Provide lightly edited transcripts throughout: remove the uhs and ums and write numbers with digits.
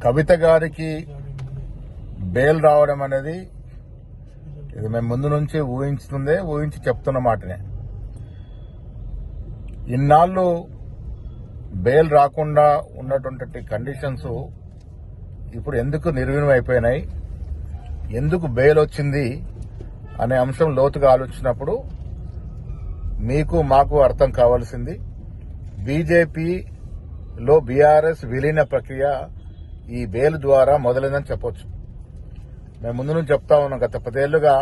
కవిత గారికి బెయిల్ రావడం అనేది ఇది మేము ముందు నుంచి ఊహించి చెప్తున్న మాటనే. ఇన్నాళ్ళు బెయిల్ రాకుండా ఉన్నటువంటి కండిషన్స్ ఇప్పుడు ఎందుకు నిర్వీణం అయిపోయినాయి, ఎందుకు బెయిల్ వచ్చింది అనే అంశం లోతుగా ఆలోచించినప్పుడు మీకు మాకు అర్థం కావాల్సింది బీజేపీలో బీఆర్ఎస్ విలీన ప్రక్రియ ఈ బెయిల్ ద్వారా మొదలైందని చెప్పొచ్చు. మేము ముందు నుంచి చెప్తా ఉన్నాం, గత 10 ఏళ్లుగా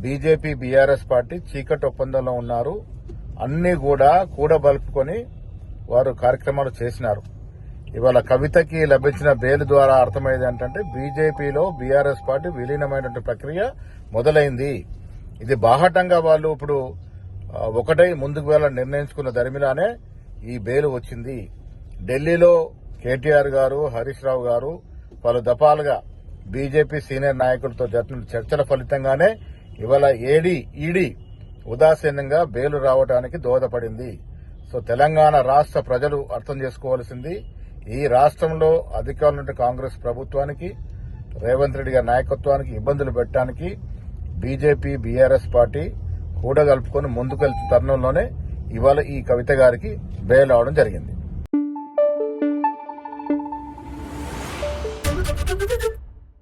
బీజేపీ బీఆర్ఎస్ పార్టీ చీకటి ఒప్పందంలో ఉన్నారు. అన్ని కూడా కూడబలుపుకొని వారు కార్యక్రమాలు చేసినారు. ఇవాళ కవితకి లభించిన బెయిల్ ద్వారా అర్థమయ్యేది ఏంటంటే బీజేపీలో బీఆర్ఎస్ పార్టీ విలీనమైనటువంటి ప్రక్రియ మొదలైంది. ఇది బాహటంగా వాళ్ళు ఇప్పుడు ఒకటై ముందుకు వెళ్ళాలని నిర్ణయించుకున్న దరిమిలానే ఈ బెయిల్ వచ్చింది. ఢిల్లీలో కేటీఆర్ గారు, హరీష్ రావు గారు పలు దఫాలుగా బీజేపీ సీనియర్ నాయకులతో జరిపిన చర్చల ఫలితంగానే ఇవాళ ఈడీ ఉదాసీనంగా బెయిల్ రావడానికి దోహదపడింది. సో తెలంగాణ రాష్ట్ర ప్రజలు అర్థం చేసుకోవాల్సింది, ఈ రాష్ట్రంలో అధికారులున్న కాంగ్రెస్ ప్రభుత్వానికి, రేవంత్ రెడ్డి గారి నాయకత్వానికి ఇబ్బందులు పెట్టడానికి బీజేపీ బీఆర్ఎస్ పార్టీ కూడగలుపుకొని ముందుకెళ్తున్న తరుణంలోనే ఇవాళ ఈ కవిత గారికి బెయిల్ అవడం జరిగింది.